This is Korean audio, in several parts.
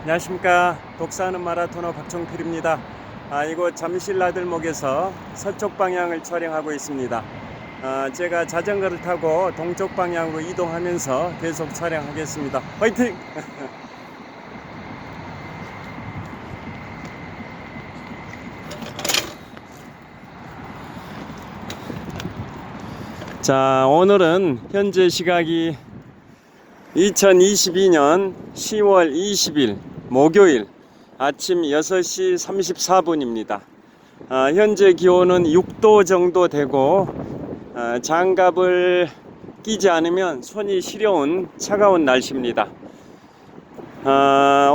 안녕하십니까. 독사하는 마라토너 박종필입니다. 이곳 잠실 나들목에서 서쪽 방향을 촬영하고 있습니다. 제가 자전거를 타고 동쪽 방향으로 이동하면서 계속 촬영하겠습니다. 화이팅! 자, 오늘은 현재 시각이 2022년 10월 20일 목요일 아침 6시 34분입니다. 현재 기온은 6도 정도 되고 장갑을 끼지 않으면 손이 시려운 차가운 날씨입니다.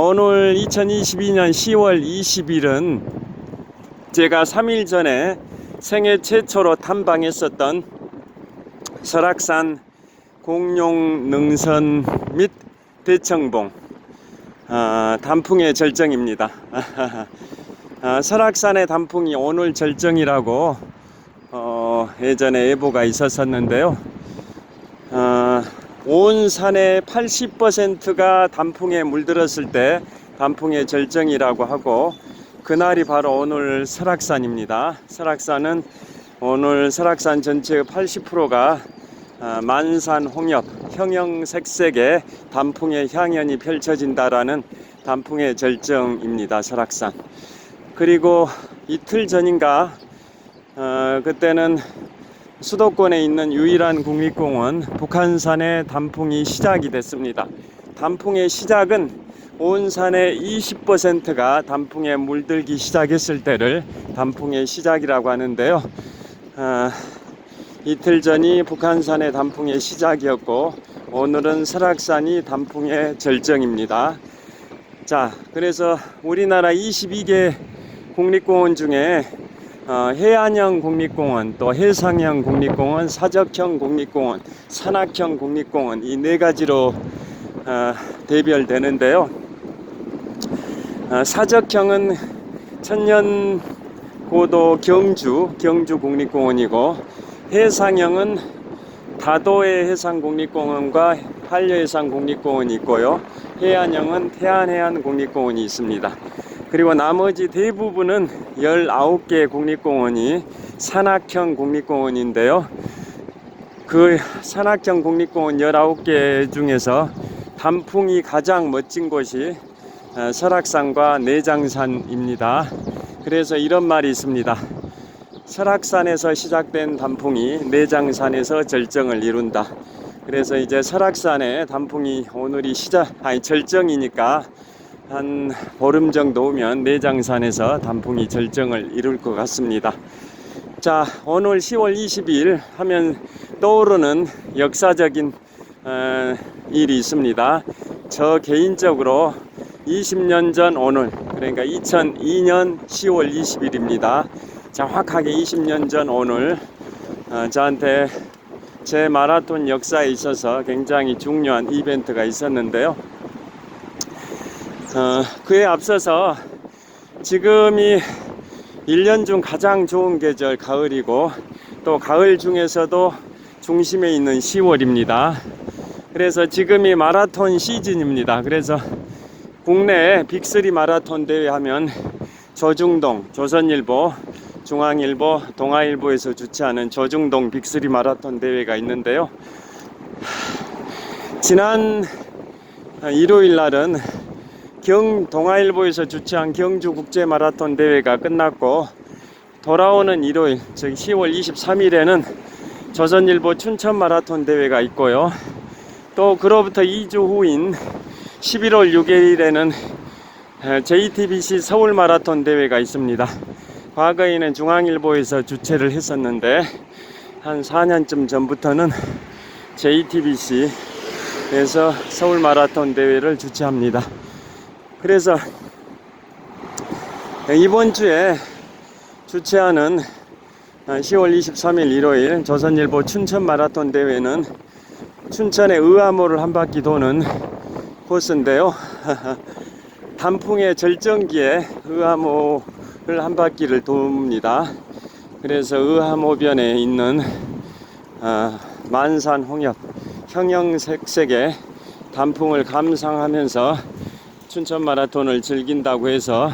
오늘 2022년 10월 20일은 제가 3일 전에 생애 최초로 탐방했었던 설악산 공룡 능선 및 대청봉 단풍의 절정입니다. 설악산의 단풍이 오늘 절정이라고 예전에 예보가 있었었는데요. 온 산의 80%가 단풍에 물들었을 때 단풍의 절정이라고 하고, 그날이 바로 오늘 설악산입니다. 설악산은 오늘 설악산 전체의 80%가 만산 홍엽, 형형색색의 단풍의 향연이 펼쳐진다라는 단풍의 절정입니다. 설악산. 그리고 이틀 전인가 그때는 수도권에 있는 유일한 국립공원 북한산의 단풍이 시작이 됐습니다. 단풍의 시작은 온 산의 20%가 단풍에 물들기 시작했을 때를 단풍의 시작이라고 하는데요. 이틀 전이 북한산의 단풍의 시작이었고, 오늘은 설악산이 단풍의 절정입니다. 자, 그래서 우리나라 22개 국립공원 중에 해안형 국립공원, 또 해상형 국립공원, 사적형 국립공원, 산악형 국립공원, 이 네 가지로 대별되는데요. 사적형은 천년고도 경주 국립공원이고, 해상형은 다도해 해상국립공원과 한려해상 국립공원이 있고요. 해안형은 태안해안 국립공원이 있습니다. 그리고 나머지 대부분은 19개 국립공원이 산악형 국립공원인데요. 그 산악형 국립공원 19개 중에서 단풍이 가장 멋진 곳이 설악산과 내장산입니다. 그래서 이런 말이 있습니다. 설악산에서 시작된 단풍이 내장산에서 절정을 이룬다. 그래서 이제 설악산의 단풍이 오늘이 절정이니까 한 보름 정도 오면 내장산에서 단풍이 절정을 이룰 것 같습니다. 자, 오늘 10월 20일 하면 떠오르는 역사적인 일이 있습니다. 저 개인적으로 20년 전 오늘, 그러니까 2002년 10월 20일입니다. 정확하게 20년 전 오늘 저한테 제 마라톤 역사에 있어서 굉장히 중요한 이벤트가 있었는데요. 그에 앞서서 지금이 1년 중 가장 좋은 계절 가을이고, 또 가을 중에서도 중심에 있는 10월입니다. 그래서 지금이 마라톤 시즌입니다. 그래서 국내 빅3 마라톤 대회 하면 조중동, 조선일보, 중앙일보, 동아일보에서 주최하는 조중동 빅3 마라톤 대회가 있는데요. 지난 일요일 날은 동아일보에서 주최한 경주 국제 마라톤 대회가 끝났고, 돌아오는 일요일, 즉 10월 23일에는 조선일보 춘천 마라톤 대회가 있고요. 또 그로부터 2주 후인 11월 6일에는 JTBC 서울 마라톤 대회가 있습니다. 과거에는 중앙일보에서 주최를 했었는데 한 4년쯤 전부터는 JTBC에서 서울 마라톤 대회를 주최합니다. 그래서 이번 주에 주최하는 10월 23일 일요일 조선일보 춘천 마라톤 대회는 춘천의 의암호를 한 바퀴 도는 코스인데요. 단풍의 절정기에 의암호를 한 바퀴를 돕니다. 그래서 의암호변에 있는 만산 홍엽 형형색색의 단풍을 감상하면서 춘천 마라톤을 즐긴다고 해서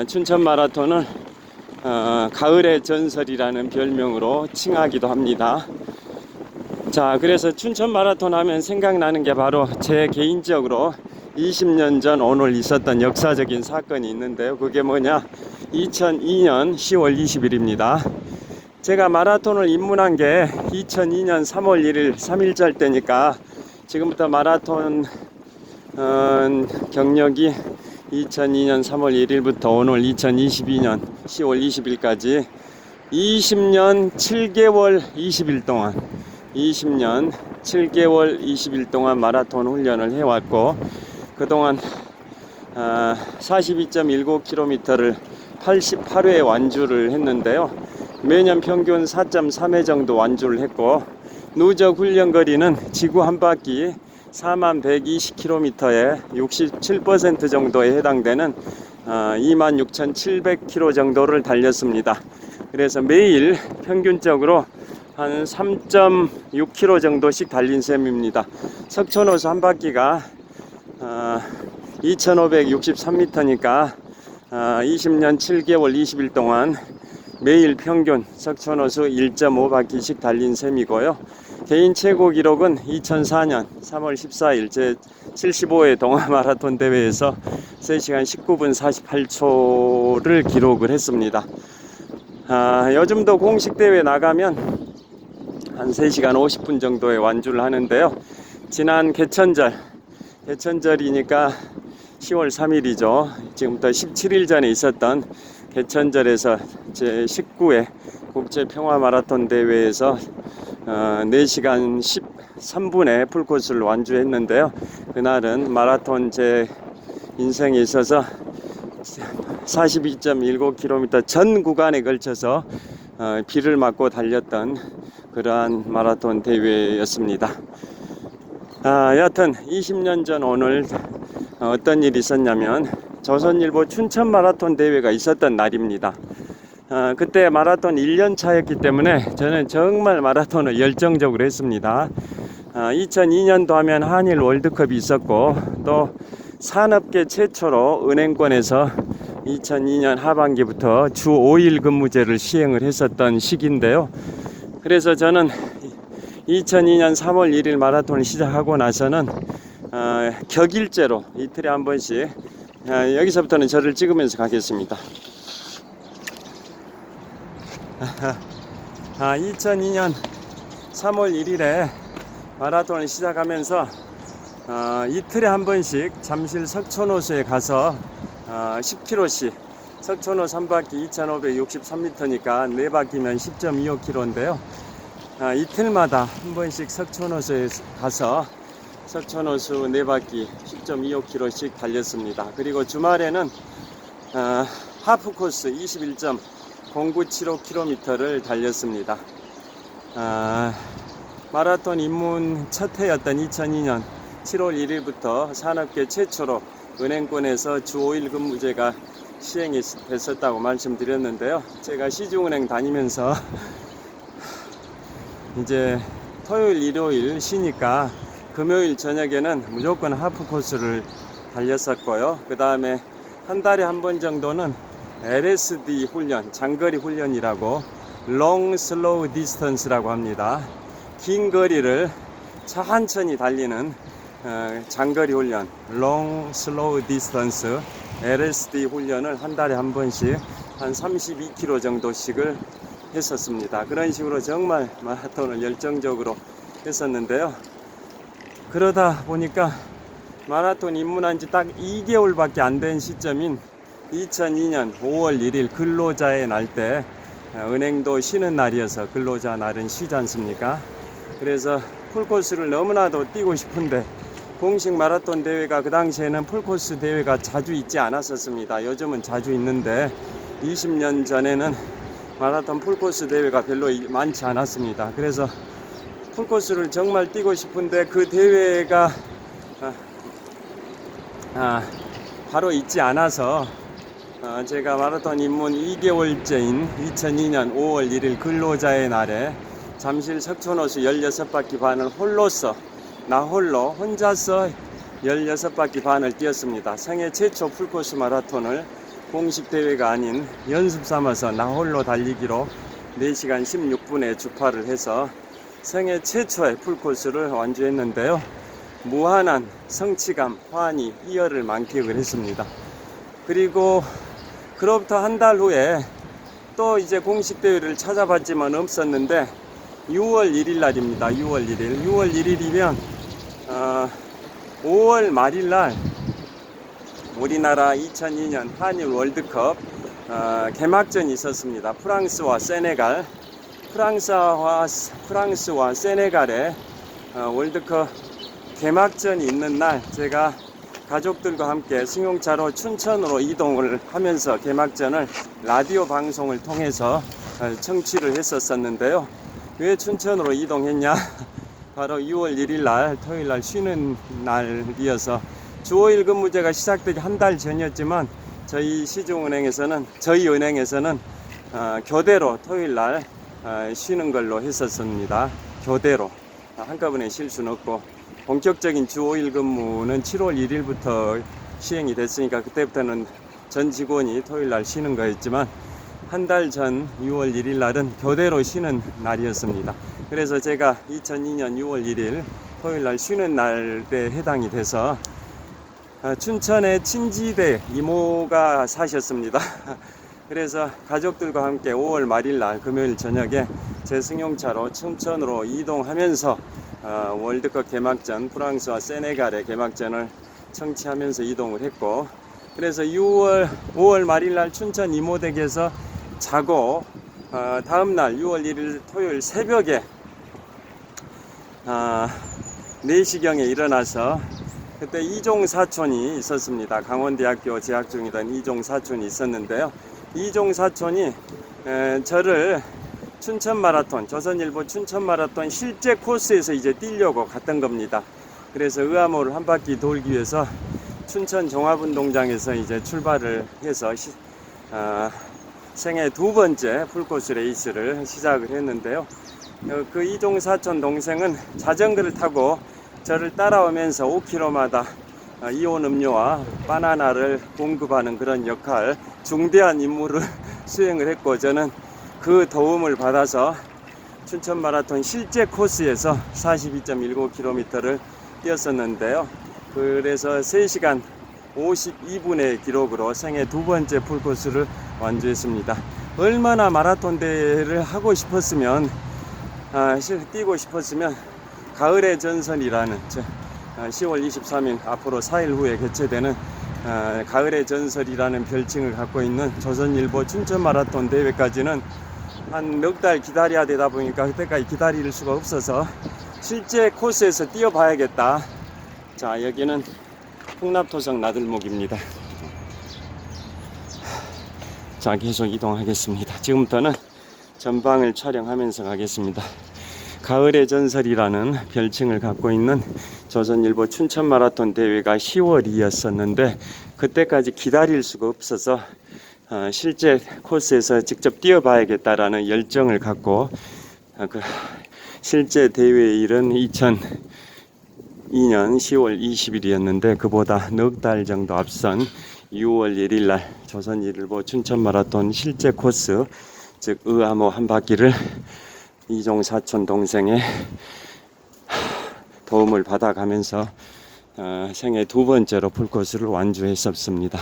춘천 마라톤을 가을의 전설이라는 별명으로 칭하기도 합니다. 자, 그래서 춘천 마라톤 하면 생각나는 게 바로 제 개인적으로 20년 전 오늘 있었던 역사적인 사건이 있는데요. 그게 뭐냐? 2002년 10월 20일입니다. 제가 마라톤을 입문한 게 2002년 3월 1일 3일절 때니까 지금부터 마라톤 경력이 2002년 3월 1일부터 오늘 2022년 10월 20일까지 20년 7개월 20일 동안 20년 7개월 20일 동안 마라톤 훈련을 해왔고, 그동안 42.19km를 88회 완주를 했는데요. 매년 평균 4.3회 정도 완주를 했고, 누적 훈련 거리는 지구 한 바퀴 4120km의 67% 정도에 해당되는 26,700km 정도를 달렸습니다. 그래서 매일 평균적으로 한 3.6km 정도씩 달린 셈입니다. 석촌호수 한 바퀴가 2563m니까 20년 7개월 20일 동안 매일 평균 석촌호수 1.5바퀴씩 달린 셈이고요. 개인 최고 기록은 2004년 3월 14일 제 75회 동아마라톤 대회에서 3시간 19분 48초를 기록을 했습니다. 요즘도 공식 대회 나가면 한 3시간 50분 정도의 완주를 하는데요. 지난 개천절이니까 10월 3일이죠. 지금부터 17일 전에 있었던 개천절에서 제 19회 국제평화마라톤 대회에서 4시간 13분에 풀코스를 완주했는데요. 그날은 마라톤 제 인생에 있어서 42.19km 전 구간에 걸쳐서 비를 맞고 달렸던 그러한 마라톤 대회였습니다. 여하튼 20년 전 오늘 어떤 일이 있었냐면 조선일보 춘천 마라톤 대회가 있었던 날입니다. 그때 마라톤 1년 차였기 때문에 저는 정말 마라톤을 열정적으로 했습니다. 2002년도 하면 한일 월드컵이 있었고, 또 산업계 최초로 은행권에서 2002년 하반기부터 주 5일 근무제를 시행을 했었던 시기인데요. 그래서 저는 2002년 3월 1일 마라톤을 시작하고 나서는 격일제로 이틀에 한 번씩, 여기서부터는 저를 찍으면서 가겠습니다. 2002년 3월 1일에 마라톤을 시작하면서 이틀에 한 번씩 잠실 석촌호수에 가서 10km씩, 석촌호수 한 바퀴 2563m니까 4바퀴면 10.25km인데요. 이틀마다 한 번씩 석촌호수에 가서 석촌호수 4바퀴 10.25km씩 달렸습니다. 그리고 주말에는 하프코스 21.0975km를 달렸습니다. 마라톤 입문 첫 해였던 2002년 7월 1일부터 산업계 최초로 은행권에서 주 5일 근무제가 시행이 됐었다고 말씀드렸는데요. 제가 시중은행 다니면서 이제 토요일, 일요일 쉬니까 금요일 저녁에는 무조건 하프 코스를 달렸었고요. 그 다음에 한 달에 한 번 정도는 LSD 훈련, 장거리 훈련이라고 Long Slow Distance라고 합니다. 긴 거리를 천천히 달리는 장거리 훈련, Long Slow Distance LSD 훈련을 한 달에 한 번씩 한 32km 정도씩을 했었습니다. 그런 식으로 정말 마라톤을 열정적으로 했었는데요. 그러다 보니까 마라톤 입문한 지 딱 2개월밖에 안 된 시점인 2002년 5월 1일 근로자의 날 때, 은행도 쉬는 날이어서 근로자 날은 쉬지 않습니까? 그래서 풀코스를 너무나도 뛰고 싶은데, 공식 마라톤 대회가 그 당시에는 풀코스 대회가 자주 있지 않았었습니다. 요즘은 자주 있는데 20년 전에는 마라톤 풀코스 대회가 별로 많지 않았습니다. 그래서 풀코스를 정말 뛰고 싶은데 그 대회가 바로 있지 않아서 제가 마라톤 입문 2개월째인 2002년 5월 1일 근로자의 날에 잠실 석촌호수 16바퀴 반을 홀로서, 나 홀로 혼자서 16바퀴 반을 뛰었습니다. 생애 최초 풀코스 마라톤을 공식 대회가 아닌 연습 삼아서 나 홀로 달리기로 4시간 16분에 주파를 해서 생애 최초의 풀코스를 완주했는데요. 무한한 성취감, 환희, 희열을 만끽을 했습니다. 그리고 그로부터 한 달 후에 또 이제 공식 대회를 찾아봤지만 없었는데 6월 1일 날입니다. 6월 1일. 6월 1일이면 5월 말일 날 우리나라 2002년 한일 월드컵 개막전이 있었습니다. 프랑스와 세네갈. 프랑스와 세네갈의 월드컵 개막전이 있는 날 제가 가족들과 함께 승용차로 춘천으로 이동을 하면서 개막전을 라디오 방송을 통해서 청취를 했었는데요. 왜 춘천으로 이동했냐? 바로 6월 1일 날 토요일 날 쉬는 날이어서 주 5일 근무제가 시작되기 한 달 전이었지만 저희 시중은행에서는 교대로 토요일 날 쉬는 걸로 했었습니다. 교대로 한꺼번에 쉴 수는 없고 본격적인 주 5일 근무는 7월 1일부터 시행이 됐으니까 그때부터는 전 직원이 토요일 날 쉬는 거였지만 한 달 전 6월 1일 날은 교대로 쉬는 날이었습니다. 그래서 제가 2002년 6월 1일 토요일 날 쉬는 날에 해당이 돼서 춘천의 친지대 이모가 사셨습니다. 그래서 가족들과 함께 5월 말일 날 금요일 저녁에 제 승용차로 춘천으로 이동하면서 월드컵 개막전 프랑스와 세네갈의 개막전을 청취하면서 이동을 했고, 그래서 5월 말일 날 춘천 이모댁에서 자고 다음날 6월 1일 토요일 새벽에 4시경에 일어나서 그때 이종 사촌이 있었습니다. 강원대학교 재학 중이던 이종 사촌이 있었는데요. 이종 사촌이 저를 춘천 마라톤, 조선일보 춘천 마라톤 실제 코스에서 이제 뛰려고 갔던 겁니다. 그래서 의암호를 한 바퀴 돌기 위해서 춘천 종합운동장에서 이제 출발을 해서 생애 두 번째 풀코스 레이스를 시작을 했는데요. 그 이종 사촌 동생은 자전거를 타고 저를 따라오면서 5km마다 이온 음료와 바나나를 공급하는 그런 역할, 중대한 임무를 수행을 했고, 저는 그 도움을 받아서 춘천 마라톤 실제 코스에서 42.19km를 뛰었었는데요. 그래서 3시간 52분의 기록으로 생애 두 번째 풀코스를 완주했습니다. 얼마나 마라톤 대회를 하고 싶었으면, 뛰고 싶었으면 가을의 전설이라는 10월 23일 앞으로 4일 후에 개최되는 가을의 전설이라는 별칭을 갖고 있는 조선일보 춘천 마라톤 대회까지는 한 넉 달 기다려야 되다 보니까 그때까지 기다릴 수가 없어서 실제 코스에서 뛰어봐야겠다. 자, 여기는 풍납토성 나들목입니다. 자, 계속 이동하겠습니다. 지금부터는 전방을 촬영하면서 가겠습니다. 가을의 전설이라는 별칭을 갖고 있는 조선일보 춘천 마라톤 대회가 10월이었었는데 그때까지 기다릴 수가 없어서 실제 코스에서 직접 뛰어봐야겠다라는 열정을 갖고 실제 대회일은 2002년 10월 20일이었는데 그보다 넉 달 정도 앞선 6월 1일 날 조선일보 춘천 마라톤 실제 코스, 즉 의암호 한 바퀴를 이종 사촌 동생의 도움을 받아가면서 생애 두 번째로 풀코스를 완주했었습니다.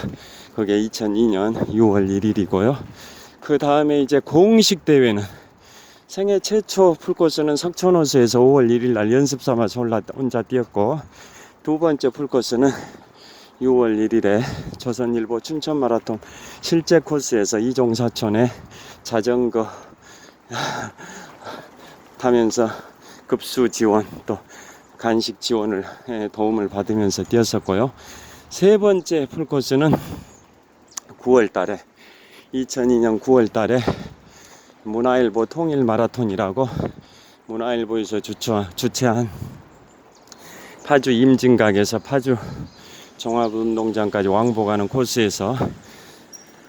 그게 2002년 6월 1일이고요. 그 다음에 이제 공식 대회는 생애 최초 풀코스는 석촌호수에서 5월 1일 날 연습 삼아서 혼자 뛰었고, 두 번째 풀코스는 6월 1일에 조선일보 춘천 마라톤 실제 코스에서 이종 사촌의 자전거 타면서 급수 지원 또 간식 지원을 도움을 받으면서 뛰었었고요. 세 번째 풀코스는 9월 달에 2002년 9월 달에 문화일보 통일 마라톤이라고 문화일보에서 주최한 파주 임진각에서 파주 종합운동장까지 왕복하는 코스에서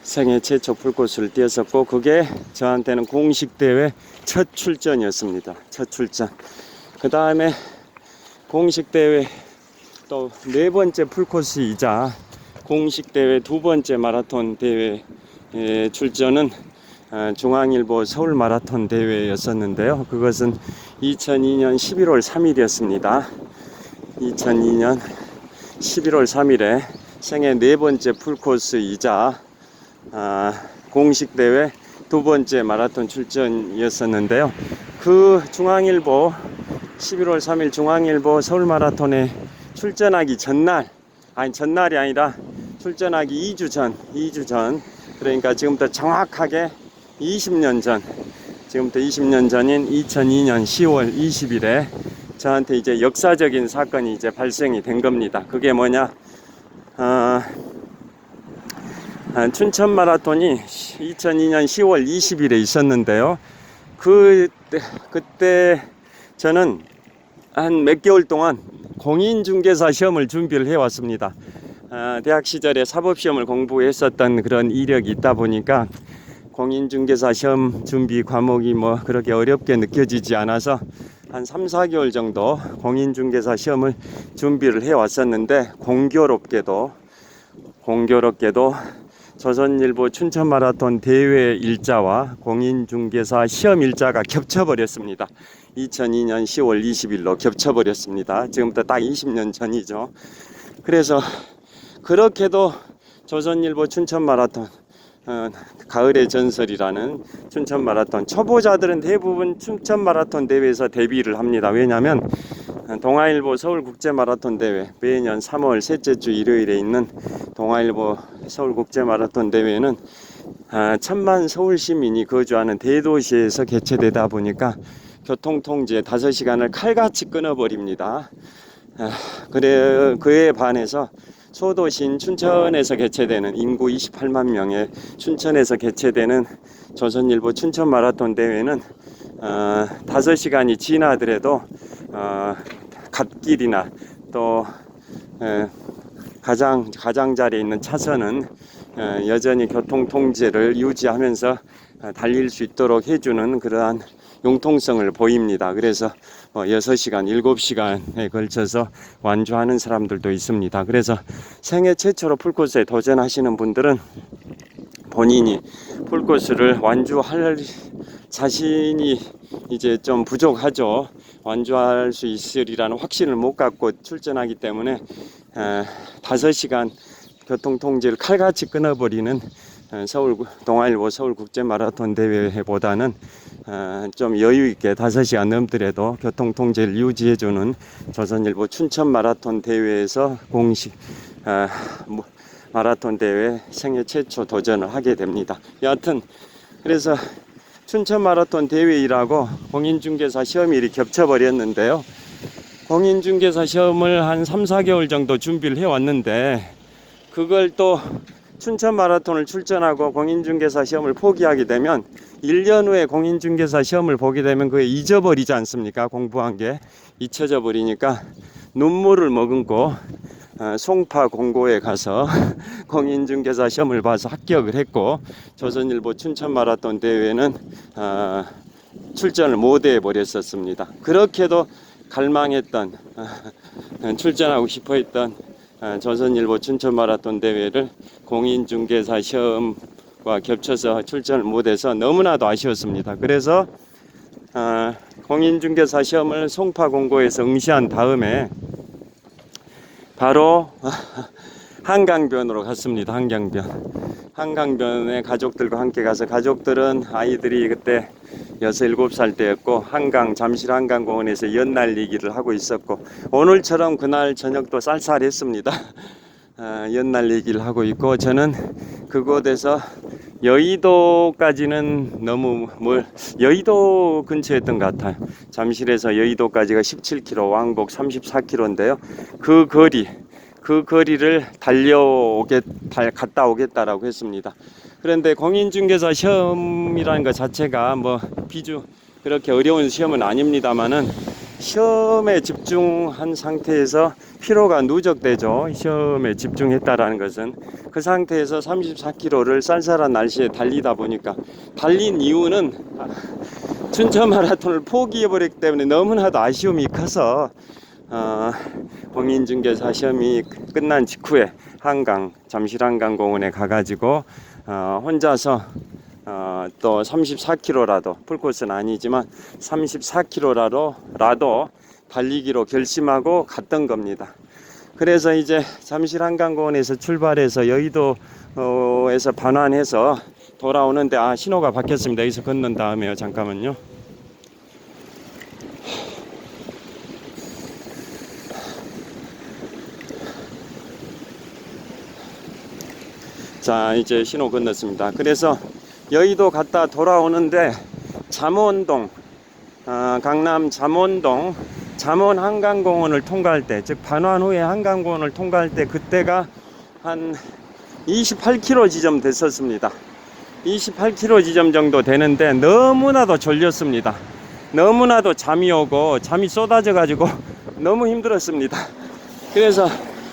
생애 최초 풀코스를 뛰었었고, 그게 저한테는 공식 대회 첫 출전이었습니다. 첫 출전. 그 다음에 공식 대회 또 네 번째 풀코스이자 공식 대회 두 번째 마라톤 대회 출전은 중앙일보 서울 마라톤 대회였었는데요. 그것은 2002년 11월 3일이었습니다. 2002년 11월 3일에 생애 네 번째 풀코스이자 공식 대회 두 번째 마라톤 출전이었었는데요. 그 중앙일보 11월 3일 중앙일보 서울 마라톤에 출전하기 전날, 아니 전날이 아니라 출전하기 2주 전, 그러니까 지금부터 정확하게 20년 전, 지금부터 20년 전인 2002년 10월 20일에 저한테 이제 역사적인 사건이 이제 발생이 된 겁니다. 그게 뭐냐? 춘천 마라톤이 2002년 10월 20일에 있었는데요. 그때 저는 한 몇 개월 동안 공인중개사 시험을 준비를 해왔습니다. 대학 시절에 사법시험을 공부했었던 그런 이력이 있다 보니까 공인중개사 시험 준비 과목이 뭐 그렇게 어렵게 느껴지지 않아서 한 3, 4개월 정도 공인중개사 시험을 준비를 해왔었는데 공교롭게도 조선일보 춘천 마라톤 대회 일자와 공인중개사 시험 일자가 겹쳐버렸습니다. 2002년 10월 20일로 겹쳐버렸습니다. 지금부터 딱 20년 전이죠. 그래서 그렇게도 조선일보 춘천 마라톤 가을의 전설이라는 춘천 마라톤 초보자들은 대부분 춘천 마라톤 대회에서 데뷔를 합니다. 왜냐하면 동아일보 서울국제마라톤 대회 매년 3월 셋째 주 일요일에 있는 동아일보 서울국제마라톤 대회는 1000만 서울 시민이 거주하는 대도시에서 개최되다 보니까 교통통제 5시간을 칼같이 끊어버립니다. 그에 반해서 소도시인 춘천에서 개최되는 인구 28만 명의 춘천에서 개최되는 조선일보 춘천 마라톤 대회는 5시간이 지나더라도 갓길이나 또 가장자리에 있는 차선은 여전히 교통통제를 유지하면서 달릴 수 있도록 해주는 그러한 융통성을 보입니다. 그래서 6시간, 7시간에 걸쳐서 완주하는 사람들도 있습니다. 그래서 생애 최초로 풀코스에 도전하시는 분들은 본인이 풀코스를 완주할 자신이 이제 좀 부족하죠. 완주할 수 있으리라는 확신을 못 갖고 출전하기 때문에 5시간 교통통제를 칼같이 끊어버리는 동아일보 서울국제마라톤 대회보다는 좀 여유있게 5시간 넘더라도 교통통제를 유지해주는 조선일보 춘천 마라톤 대회에서 공식 마라톤 대회 생애 최초 도전을 하게 됩니다. 여하튼 그래서 춘천 마라톤 대회일하고 공인중개사 시험일이 겹쳐버렸는데요. 공인중개사 시험을 한 3, 4개월 정도 준비를 해왔는데 그걸 또 춘천 마라톤을 출전하고 공인중개사 시험을 포기하게 되면 1년 후에 공인중개사 시험을 보게 되면 그게 잊어버리지 않습니까? 공부한 게 잊혀져 버리니까 눈물을 머금고 송파 공고에 가서 공인중개사 시험을 봐서 합격을 했고 조선일보 춘천 마라톤 대회는 출전을 못 해버렸었습니다. 그렇게도 갈망했던 출전하고 싶어 했던 조선일보 춘천 마라톤 대회를 공인중개사 시험과 겹쳐서 출전을 못해서 너무나도 아쉬웠습니다. 그래서 공인중개사 시험을 송파 공고에서 응시한 다음에 바로 한강변으로 갔습니다. 한강변에 가족들과 함께 가서 가족들은 아이들이 그때 6, 7살 때였고 잠실 한강공원에서 연날리기를 하고 있었고 오늘처럼 그날 저녁도 쌀쌀했습니다. 연날리기를 하고 있고 저는 그곳에서 여의도까지는 너무 여의도 근처였던 것 같아요. 잠실에서 여의도까지가 17km, 왕복 34km인데요. 그 거리를 갔다 오겠다라고 했습니다. 그런데 공인중개사 시험이라는 것 자체가 그렇게 어려운 시험은 아닙니다만은 시험에 집중한 상태에서 피로가 누적되죠. 시험에 집중했다라는 것은 그 상태에서 34km를 쌀쌀한 날씨에 달리다 보니까 달린 이유는 춘천 마라톤을 포기해버렸기 때문에 너무나도 아쉬움이 커서 공인중개사 시험이 끝난 직후에 잠실 한강공원에 가가지고 혼자서 또 34km라도 풀코스는 아니지만 34km라도 달리기로 결심하고 갔던 겁니다. 그래서 이제 잠실 한강공원에서 출발해서 여의도에서 반환해서 돌아오는데 신호가 바뀌었습니다. 여기서 건넌 다음에요. 잠깐만요. 자, 이제 신호 건넜습니다. 그래서 여의도 갔다 돌아오는데 잠원동, 강남 잠원동 잠원 한강공원을 통과할 때, 즉 반환 후에 한강공원을 통과할 때 그때가 한 28km 지점 됐었습니다. 28km 지점 정도 되는데 너무나도 졸렸습니다. 너무나도 잠이 오고 잠이 쏟아져 가지고 너무 힘들었습니다. 그래서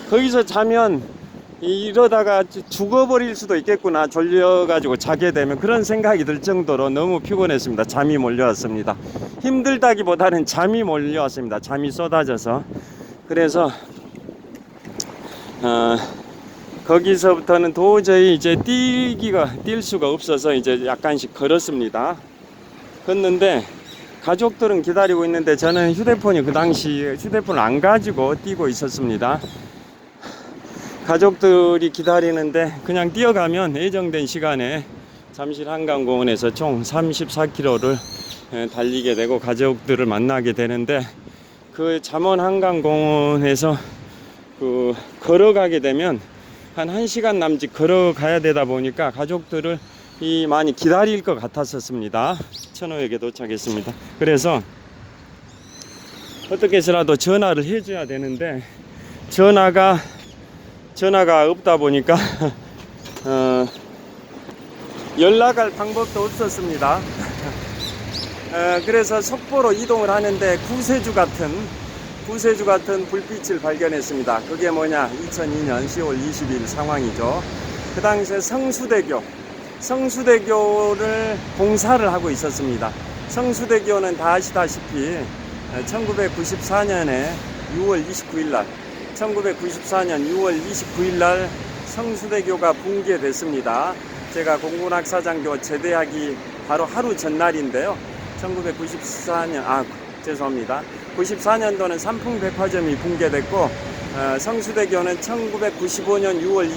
거기서 자면 이러다가 죽어버릴 수도 있겠구나, 졸려가지고 자게 되면, 그런 생각이 들 정도로 너무 피곤했습니다. 잠이 몰려왔습니다. 힘들다기보다는 잠이 몰려왔습니다. 잠이 쏟아져서. 그래서 거기서부터는 도저히 이제 뛸 수가 없어서 이제 약간씩 걸었습니다. 걷는데 가족들은 기다리고 있는데 저는 그 당시 휴대폰을 안 가지고 뛰고 있었습니다. 가족들이 기다리는데 그냥 뛰어가면 예정된 시간에 잠실 한강공원에서 총 34km를 달리게 되고 가족들을 만나게 되는데, 그 잠원 한강공원에서 걸어가게 되면 한 1시간 남짓 걸어가야 되다 보니까 가족들을 많이 기다릴 것 같았었습니다. 천호역에 도착했습니다. 그래서 어떻게 해서라도 전화를 해줘야 되는데 전화가 없다 보니까 연락할 방법도 없었습니다. 그래서 속보로 이동을 하는데 구세주 같은 불빛을 발견했습니다. 그게 뭐냐, 2002년 10월 20일 상황이죠. 그 당시에 성수대교를 공사를 하고 있었습니다. 성수대교는 다 아시다시피 1994년에 6월 29일 날 성수대교가 붕괴됐습니다. 제가 공군학사장교 제대하기 바로 하루 전날인데요. 94년도는 삼풍백화점이 붕괴됐고, 성수대교는 1995년 6월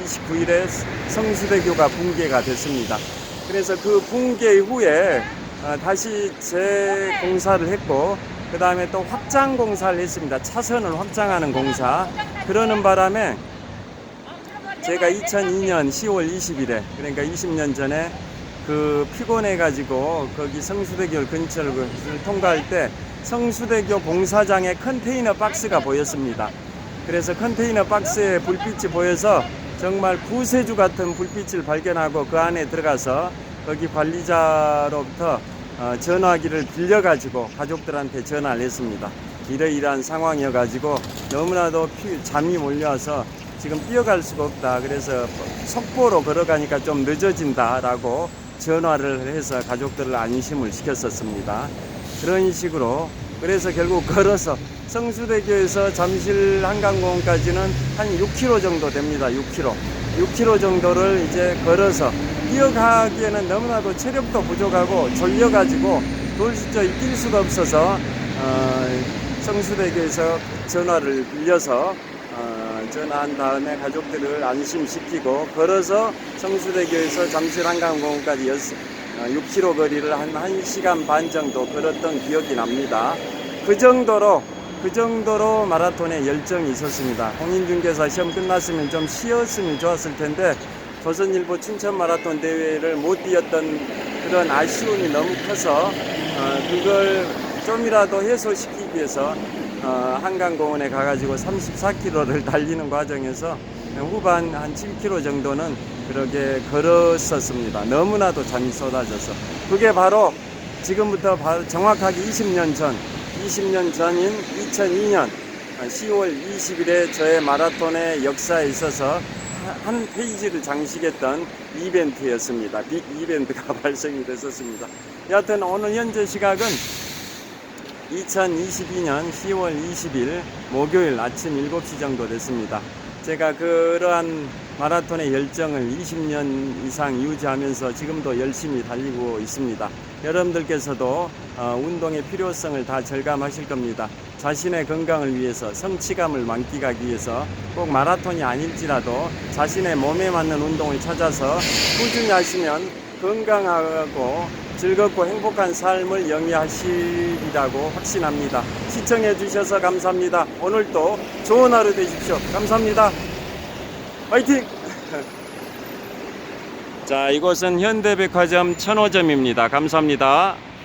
29일에 성수대교가 붕괴가 됐습니다. 그래서 그 붕괴 후에 다시 재공사를 했고, 그 다음에 또 확장 공사를 했습니다. 차선을 확장하는 공사. 그러는 바람에 제가 2002년 10월 20일에, 그러니까 20년 전에 피곤해가지고 거기 성수대교 근처를 통과할 때 성수대교 공사장에 컨테이너 박스가 보였습니다. 그래서 컨테이너 박스에 불빛이 보여서 정말 구세주 같은 불빛을 발견하고 그 안에 들어가서 거기 관리자로부터 전화기를 빌려가지고 가족들한테 전화를 했습니다. 이러이러한 상황이어가지고 너무나도 잠이 몰려서 지금 뛰어갈 수가 없다. 그래서 속보로 걸어가니까 좀 늦어진다라고 전화를 해서 가족들을 안심을 시켰었습니다. 그런 식으로, 그래서 결국 걸어서 성수대교에서 잠실 한강공원까지는 한 6km 정도 됩니다. 6km 정도를 이제 걸어서 뛰어가기에는 너무나도 체력도 부족하고 졸려가지고 도저히 뛸 수가 없어서 성수대교에서 전화를 빌려서 전화한 다음에 가족들을 안심시키고 걸어서 성수대교에서 잠실 한강공원까지 6km 거리를 한 1시간 반 정도 걸었던 기억이 납니다. 그 정도로 마라톤에 열정이 있었습니다. 공인중개사 시험 끝났으면 좀 쉬었으면 좋았을 텐데 조선일보 춘천 마라톤 대회를 못 뛰었던 그런 아쉬움이 너무 커서 그걸 좀이라도 해소시키기 위해서 한강공원에 가가지고 34km를 달리는 과정에서 후반 한 7km 정도는 그렇게 걸었었습니다. 너무나도 잠이 쏟아져서. 그게 바로 지금부터 정확하게 20년 전인 2002년 10월 20일에 저의 마라톤의 역사에 있어서 한 페이지를 장식했던 이벤트였습니다. 빅 이벤트가 발생이 됐었습니다. 여하튼 오늘 현재 시각은 2022년 10월 20일 목요일 아침 7시 정도 됐습니다. 제가 그러한 마라톤의 열정을 20년 이상 유지하면서 지금도 열심히 달리고 있습니다. 여러분들께서도 운동의 필요성을 다 절감하실 겁니다. 자신의 건강을 위해서, 성취감을 만끽하기 위해서 꼭 마라톤이 아닐지라도 자신의 몸에 맞는 운동을 찾아서 꾸준히 하시면 건강하고 즐겁고 행복한 삶을 영위하시리라고 확신합니다. 시청해 주셔서 감사합니다. 오늘도 좋은 하루 되십시오. 감사합니다. 화이팅! 자, 이곳은 현대백화점 천호점입니다. 감사합니다.